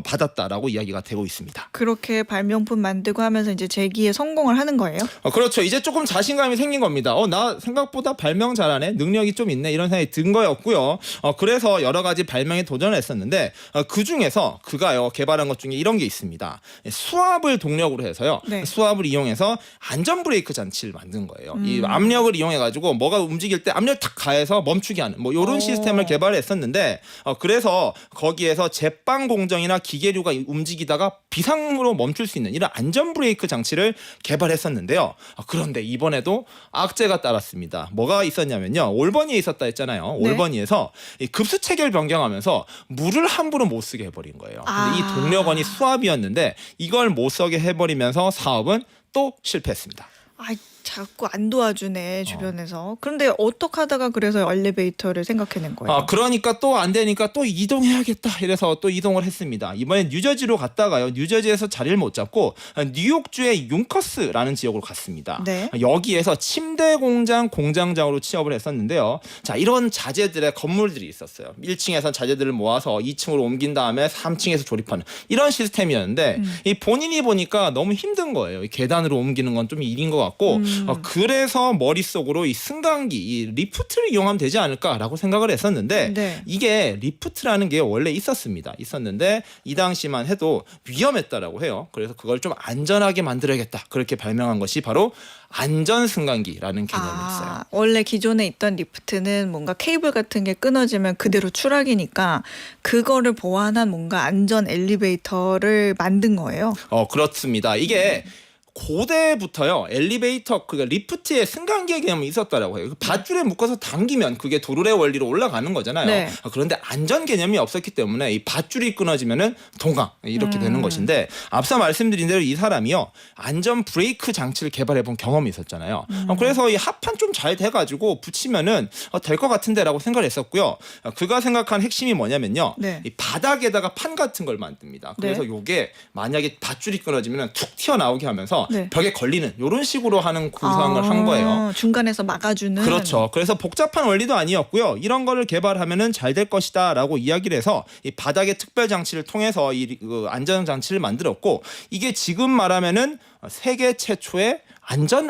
받았다라고 이야기가 되고 있습니다. 그렇게 발명품 만들고 하면서 이제 재기에 성공을 하는 거예요? 그렇죠. 이제 조금 자신감이 생긴 겁니다. 나 생각보다 발명 잘하네, 능력이 좀 있네 이런 생각이 든 거였고요. 그래서 여러 가지 발명에 도전했었는데 그 중에서 그가요 개발한 것 중에 이런 게 있습니다. 수압을 동력으로 해서요. 네. 수압을 이용해서 안전 브레이크 장치를 만든 거예요. 이 압력을 이용해 가지고 뭐가 움직일 때 압력 탁 가해서 멈추게 하는 뭐 이런 시스템을 개발했었는데 그래서 거기에서 제빵 공정이나 기계류가 움직이다가 비상으로 멈출 수 있는 이런 안전 브레이크 장치를 개발했었는데요. 그런데 이번에도 악재가 따랐습니다. 뭐가 있었냐면요. 올버니에 있었다 했잖아요. 네. 올버니에서 이 급수 체계를 변경하면서 물을 함부로 못 쓰게 해버린 거예요. 근데 이 동력원이 수압이었는데 이걸 못 쓰게 해버리면서 사업은 또 실패했습니다. 아, 자꾸 안 도와주네 주변에서. 그런데 어떻게 하다가 그래서 엘리베이터를 생각해낸 거예요? 그러니까 또 안 되니까 또 이동해야겠다 이래서 또 이동을 했습니다. 이번엔 뉴저지로 갔다가요. 뉴저지에서 자리를 못 잡고 뉴욕주의 융커스라는 지역으로 갔습니다. 네. 여기에서 침대 공장 공장장으로 취업을 했었는데요. 자, 이런 자재들의 건물들이 있었어요. 1층에서 자재들을 모아서 2층으로 옮긴 다음에 3층에서 조립하는 이런 시스템이었는데 이 본인이 보니까 너무 힘든 거예요. 이 계단으로 옮기는 건 좀 일인 것 같고 그래서 머릿속으로 이 승강기, 이 리프트를 이용하면 되지 않을까라고 생각을 했었는데 네. 이게 리프트라는 게 원래 있었는데 이 당시만 해도 위험했다라고 해요. 그래서 그걸 좀 안전하게 만들어야겠다. 그렇게 발명한 것이 바로 안전 승강기라는 개념이었어요. 원래 기존에 있던 리프트는 뭔가 케이블 같은 게 끊어지면 그대로 추락이니까 그거를 보완한 뭔가 안전 엘리베이터를 만든 거예요. 그렇습니다. 이게 고대부터요 엘리베이터 그러니까 리프트에 승강기의 개념이 있었다라고 해요. 밧줄에 묶어서 당기면 그게 도르래 원리로 올라가는 거잖아요. 네. 그런데 안전 개념이 없었기 때문에 이 밧줄이 끊어지면은 동강 이렇게 되는 것인데 앞서 말씀드린 대로 이 사람이요 안전 브레이크 장치를 개발해본 경험이 있었잖아요. 그래서 이 합판 좀 잘 돼가지고 붙이면은 될 것 같은데라고 생각을 했었고요. 그가 생각한 핵심이 뭐냐면요. 네. 이 바닥에다가 판 같은 걸 만듭니다. 그래서 네. 요게 만약에 밧줄이 끊어지면은 툭 튀어나오게 하면서 네. 벽에 걸리는 이런 식으로 하는 구성을 한 거예요. 중간에서 막아주는. 그렇죠. 그래서 복잡한 원리도 아니었고요. 이런 거를 개발하면은 잘 될 것이다라고 이야기를 해서 이 바닥의 특별 장치를 통해서 이 안전 장치를 만들었고 이게 지금 말하면은 세계 최초의 안전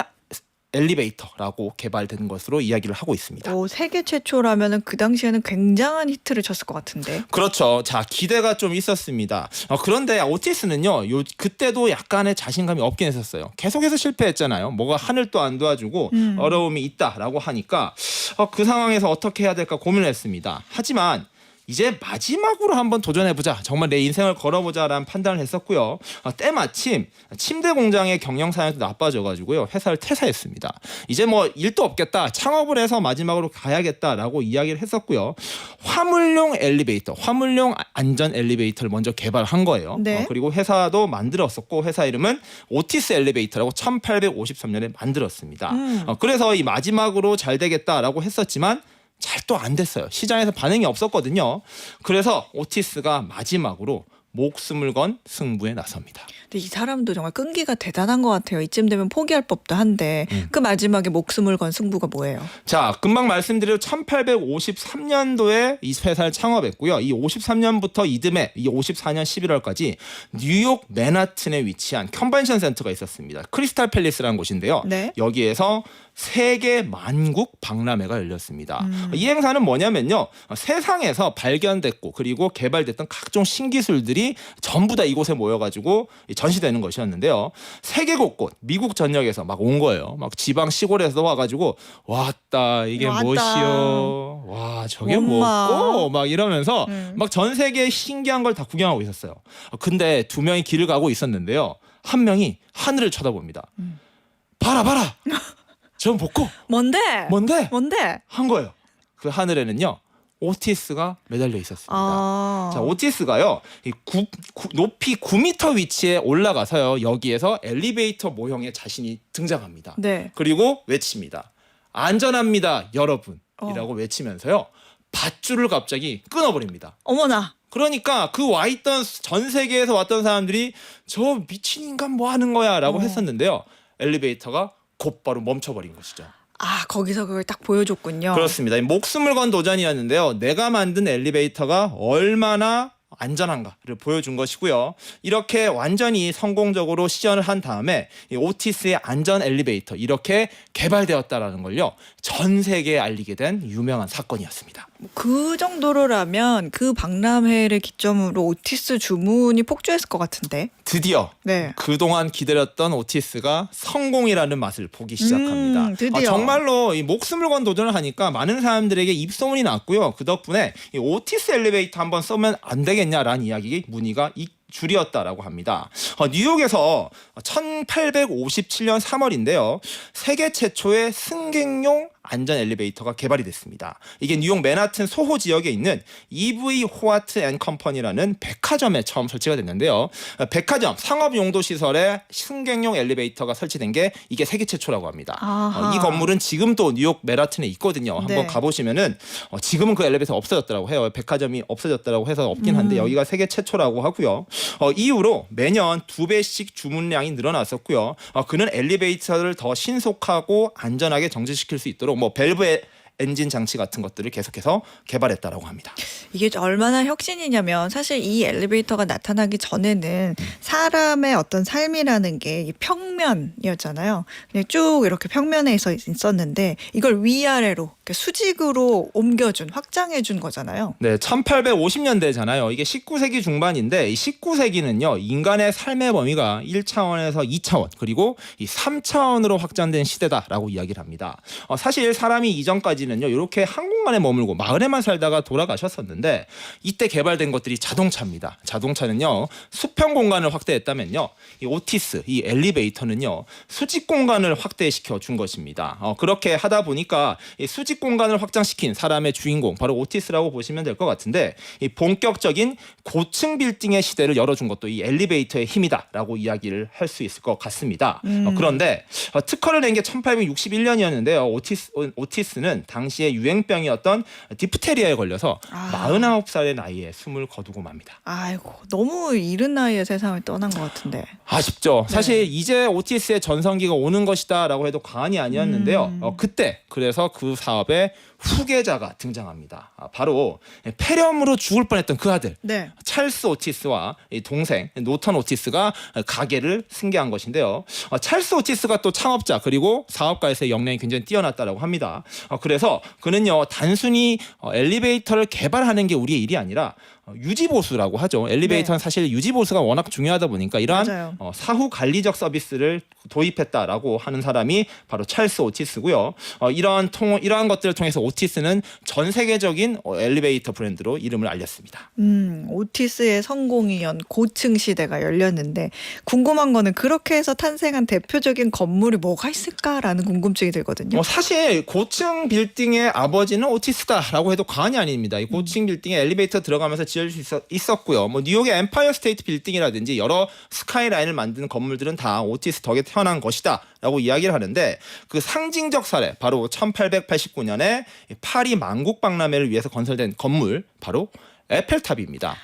엘리베이터라고 개발된 것으로 이야기를 하고 있습니다. 세계 최초라면은 그 당시에는 굉장한 히트를 쳤을 것 같은데. 그렇죠. 자, 기대가 좀 있었습니다. 그런데 오티스는요, 그때도 약간의 자신감이 없긴 했었어요. 계속해서 실패했잖아요. 뭐가 하늘도 안 도와주고 어려움이 있다라고 하니까 그 상황에서 어떻게 해야 될까 고민을 했습니다. 하지만 이제 마지막으로 한번 도전해보자. 정말 내 인생을 걸어보자라는 판단을 했었고요. 때마침 침대 공장의 경영 사정도 나빠져가지고요. 회사를 퇴사했습니다. 이제 뭐 일도 없겠다. 창업을 해서 마지막으로 가야겠다라고 이야기를 했었고요. 화물용 엘리베이터, 화물용 안전 엘리베이터를 먼저 개발한 거예요. 네. 그리고 회사도 만들었었고 회사 이름은 오티스 엘리베이터라고 1853년에 만들었습니다. 그래서 이 마지막으로 잘 되겠다라고 했었지만 잘 또 안 됐어요. 시장에서 반응이 없었거든요. 그래서 오티스가 마지막으로 목숨을 건 승부에 나섭니다. 근데 이 사람도 정말 끈기가 대단한 것 같아요. 이쯤 되면 포기할 법도 한데 그 마지막에 목숨을 건 승부가 뭐예요? 자, 금방 말씀드린 1853년도에 이 회사를 창업했고요. 이 53년부터 이듬해 이 54년 11월까지 뉴욕 맨하튼에 위치한 컨벤션 센터가 있었습니다. 크리스탈 팰리스라는 곳인데요. 네. 여기에서 세계 만국 박람회가 열렸습니다. 이 행사는 뭐냐면요. 세상에서 발견됐고 그리고 개발됐던 각종 신기술들이 전부 다 이곳에 모여가지고 전시되는 것이었는데요. 세계 곳곳 미국 전역에서 막 온 거예요. 막 지방 시골에서 와가지고 왔다 이게 왔다. 무엇이요? 와 저게 엄마. 뭐고? 막 이러면서 막 전 세계 신기한 걸 다 구경하고 있었어요. 근데 두 명이 길을 가고 있었는데요. 한 명이 하늘을 쳐다봅니다. 봐라 봐라. 전 복고 뭔데? 뭔데? 한 거예요. 그 하늘에는요 오티스가 매달려 있었습니다. 자, 오티스가요 높이 9m 위치에 올라가서요 여기에서 엘리베이터 모형의 자신이 등장합니다. 네. 그리고 외칩니다. 안전합니다, 여러분이라고 외치면서요 밧줄을 갑자기 끊어버립니다. 어머나. 그러니까 그 와 있던 전 세계에서 왔던 사람들이 저 미친 인간 뭐 하는 거야라고 했었는데요. 엘리베이터가 곧바로 멈춰버린 것이죠. 거기서 그걸 딱 보여줬군요. 그렇습니다. 목숨을 건 도전이었는데요. 내가 만든 엘리베이터가 얼마나 안전한가를 보여준 것이고요. 이렇게 완전히 성공적으로 시연을 한 다음에 이 오티스의 안전 엘리베이터 이렇게 개발되었다라는 걸요. 전 세계에 알리게 된 유명한 사건이었습니다. 그 정도로라면 그 박람회를 기점으로 오티스 주문이 폭주했을 것 같은데. 드디어 네. 그동안 기다렸던 오티스가 성공이라는 맛을 보기 시작합니다. 드디어. 정말로 이 목숨을 건 도전을 하니까 많은 사람들에게 입소문이 났고요. 그 덕분에 이 오티스 엘리베이터 한번 써면 안 되겠냐라는 이야기 문의가 줄이었다라고 합니다. 뉴욕에서 1857년 3월인데요. 세계 최초의 승객용 안전 엘리베이터가 개발이 됐습니다. 이게 뉴욕 맨하튼 소호 지역에 있는 EV 호아트 앤 컴퍼니라는 백화점에 처음 설치가 됐는데요. 백화점 상업 용도 시설에 승객용 엘리베이터가 설치된 게 이게 세계 최초라고 합니다. 이 건물은 지금 또 뉴욕 맨하튼에 있거든요. 한번 네. 가보시면은 지금은 그 엘리베이터 없어졌더라고 해요. 백화점이 없어졌더라고 해서 없긴 한데 여기가 세계 최초라고 하고요. 이후로 매년 2배씩 주문량이 늘어났었고요. 그는 엘리베이터를 더 신속하고 안전하게 정지시킬 수 있도록 뭐 밸브 엔진 장치 같은 것들을 계속해서 개발했다라고 합니다. 이게 얼마나 혁신이냐면 사실 이 엘리베이터가 나타나기 전에는 사람의 어떤 삶이라는 게 평면이었잖아요. 그냥 쭉 이렇게 평면에 있었는데 이걸 위아래로 수직으로 옮겨준 확장해준 거잖아요. 네, 1850년대잖아요. 이게 19세기 중반인데 이 19세기는요. 인간의 삶의 범위가 1차원에서 2차원 그리고 이 3차원으로 확장된 시대다라고 이야기를 합니다. 사실 사람이 이전까지는요. 이렇게 한 공간에 머물고 마을에만 살다가 돌아가셨었는데 이때 개발된 것들이 자동차입니다. 자동차는요. 수평 공간을 확대했다면요. 이 오티스, 이 엘리베이터는요. 수직 공간을 확대시켜 준 것입니다. 그렇게 하다 보니까 이 수직 공간을 확장시킨 사람의 주인공 바로 오티스라고 보시면 될 것 같은데 이 본격적인 고층 빌딩의 시대를 열어준 것도 이 엘리베이터의 힘이다라고 이야기를 할 수 있을 것 같습니다. 그런데 특허를 낸 게 1861년이었는데요. 오티스는 당시에 유행병이었던 디프테리아에 걸려서 49살의 나이에 숨을 거두고 맙니다. 아이고 너무 이른 나이에 세상을 떠난 것 같은데. 아쉽죠. 사실 이제 오티스의 전성기가 오는 것이다라고 해도 과언이 아니었는데요. 그때 그래서 그 사업에 후계자가 등장합니다. 바로 폐렴으로 죽을 뻔했던 그 아들 네. 찰스 오티스와 동생 노턴 오티스가 가게를 승계한 것인데요. 찰스 오티스가 또 창업자 그리고 사업가에서의 역량이 굉장히 뛰어났다라고 합니다. 그래서 그는요 단순히 엘리베이터를 개발하는 게 우리의 일이 아니라 유지보수라고 하죠. 엘리베이터는 사실 유지보수가 워낙 중요하다 보니까 이러한 사후 관리적 서비스를 도입했다라고 하는 사람이 바로 찰스 오티스고요. 이러한 것들을 통해서 오티스는 전 세계적인 엘리베이터 브랜드로 이름을 알렸습니다. 오티스의 성공이 연 고층 시대가 열렸는데 궁금한 거는 그렇게 해서 탄생한 대표적인 건물이 뭐가 있을까라는 궁금증이 들거든요. 사실 고층 빌딩의 아버지는 오티스다라고 해도 과언이 아닙니다. 이 고층 빌딩에 엘리베이터 들어가면서 지어질 수 있었고요. 뭐 뉴욕의 엠파이어 스테이트 빌딩이라든지 여러 스카이라인을 만드는 건물들은 다 오티스 덕에 태어난 것이다라고 이야기를 하는데 그 상징적 사례 바로 1889년에 파리 만국 박람회를 위해서 건설된 건물 바로 에펠탑입니다.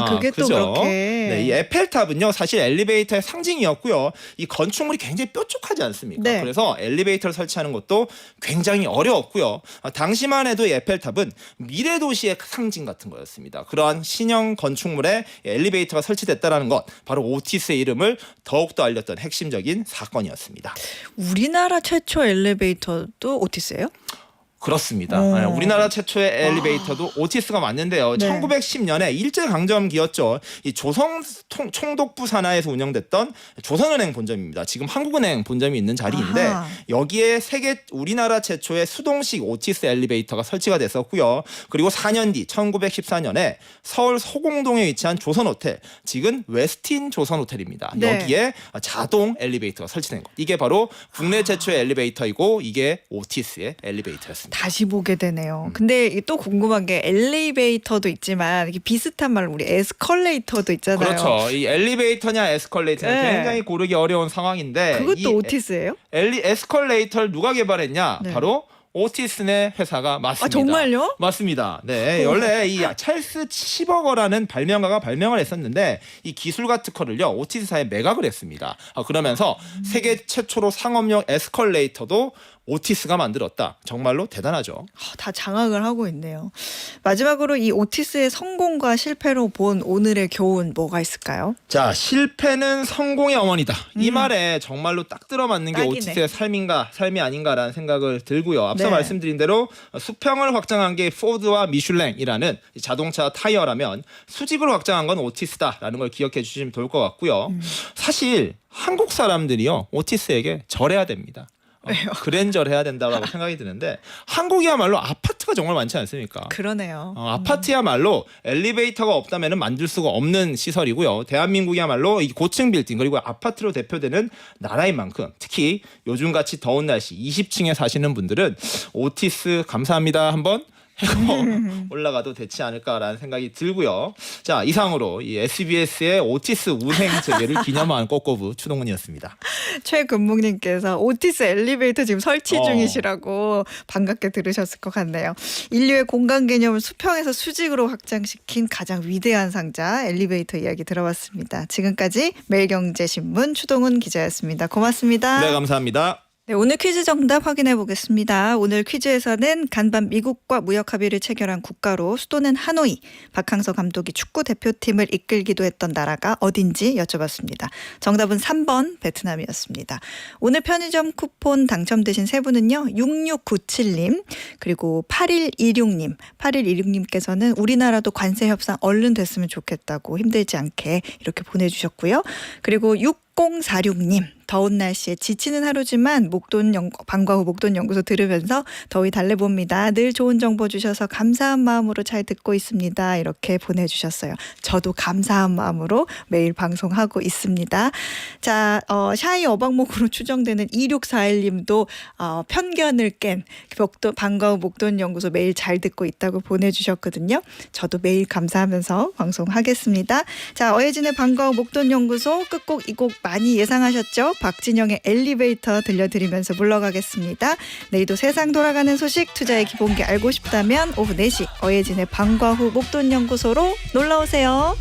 그게 또 그죠? 그렇게. 네, 이 에펠탑은요 사실 엘리베이터의 상징이었고요. 이 건축물이 굉장히 뾰족하지 않습니까? 네. 그래서 엘리베이터를 설치하는 것도 굉장히 어려웠고요. 당시만 해도 이 에펠탑은 미래 도시의 상징 같은 거였습니다. 그러한 신형 건축물에 엘리베이터가 설치됐다는 것 바로 오티스의 이름을 더욱더 알렸던 핵심적인 사건이었습니다. 우리나라 최초 엘리베이터도 오티스예요? 그렇습니다. 우리나라 최초의 엘리베이터도 오티스가 맞는데요. 네. 1910년에 일제강점기였죠. 이 조선 총독부 산하에서 운영됐던 조선은행 본점입니다. 지금 한국은행 본점이 있는 자리인데 여기에 우리나라 최초의 수동식 오티스 엘리베이터가 설치가 됐었고요. 그리고 4년 뒤 1914년에 서울 소공동에 위치한 조선호텔, 지금 웨스틴 조선호텔입니다. 네. 여기에 자동 엘리베이터가 설치된 것. 이게 바로 국내 최초의 엘리베이터이고 이게 오티스의 엘리베이터였습니다. 다시 보게 되네요. 근데 또 궁금한 게 엘리베이터도 있지만 이게 비슷한 말로 우리 에스컬레이터도 있잖아요. 그렇죠. 이 엘리베이터냐 에스컬레이터냐 네. 굉장히 고르기 어려운 상황인데 그것도 오티스예요? 에스컬레이터를 누가 개발했냐? 네. 바로 오티스네 회사가 맞습니다. 정말요? 맞습니다. 네, 원래 이 찰스 치버거라는 발명가가 발명을 했었는데 이 기술과 특허를요 오티스사에 매각을 했습니다. 그러면서 세계 최초로 상업용 에스컬레이터도 오티스가 만들었다. 정말로 대단하죠. 다 장악을 하고 있네요. 마지막으로 이 오티스의 성공과 실패로 본 오늘의 교훈 뭐가 있을까요? 자, 실패는 성공의 어머니다. 이 말에 정말로 딱 들어맞는 게 딱이네. 오티스의 삶이 아닌가라는 생각을 들고요. 앞서 네. 말씀드린 대로 수평을 확장한 게 포드와 미슐랭이라는 자동차 타이어라면 수직으로 확장한 건 오티스다라는 걸 기억해 주시면 좋을 것 같고요. 사실 한국 사람들이요 오티스에게 절해야 됩니다. 그랜저를 해야 된다고 생각이 드는데 한국이야말로 아파트가 정말 많지 않습니까? 그러네요. 아파트야말로 엘리베이터가 없다면 만들 수가 없는 시설이고요. 대한민국이야말로 이 고층 빌딩 그리고 아파트로 대표되는 나라인 만큼 특히 요즘같이 더운 날씨 20층에 사시는 분들은 오티스 감사합니다 한번 해고 올라가도 되지 않을까라는 생각이 들고요. 자, 이상으로 이 SBS의 오티스 우생 재개를 기념한 꼬꼬부 추동훈이었습니다. 최근묵님께서 오티스 엘리베이터 지금 설치 중이시라고 반갑게 들으셨을 것 같네요. 인류의 공간 개념을 수평에서 수직으로 확장시킨 가장 위대한 상자 엘리베이터 이야기 들어봤습니다. 지금까지 매일경제신문 추동훈 기자였습니다. 고맙습니다. 네, 감사합니다. 네, 오늘 퀴즈 정답 확인해 보겠습니다. 오늘 퀴즈에서는 간밤 미국과 무역 합의를 체결한 국가로 수도는 하노이, 박항서 감독이 축구 대표팀을 이끌기도 했던 나라가 어딘지 여쭤봤습니다. 정답은 3번 베트남이었습니다. 오늘 편의점 쿠폰 당첨되신 세 분은요. 6697님 그리고 8126님. 8126님께서는 우리나라도 관세 협상 얼른 됐으면 좋겠다고 힘들지 않게 이렇게 보내주셨고요. 그리고 6046님. 더운 날씨에 지치는 하루지만 방과후 목돈연구소 들으면서 더위 달래봅니다. 늘 좋은 정보 주셔서 감사한 마음으로 잘 듣고 있습니다. 이렇게 보내주셨어요. 저도 감사한 마음으로 매일 방송하고 있습니다. 자, 샤이 어방목으로 추정되는 2641님도 편견을 깬 방과후 목돈연구소 매일 잘 듣고 있다고 보내주셨거든요. 저도 매일 감사하면서 방송하겠습니다. 자, 어예진의 방과후 목돈연구소 끝곡 이 곡 많이 예상하셨죠? 박진영의 엘리베이터 들려드리면서 물러가겠습니다. 내일도 세상 돌아가는 소식 투자의 기본기 알고 싶다면 오후 4시 어예진의 방과후 목돈연구소로 놀러오세요.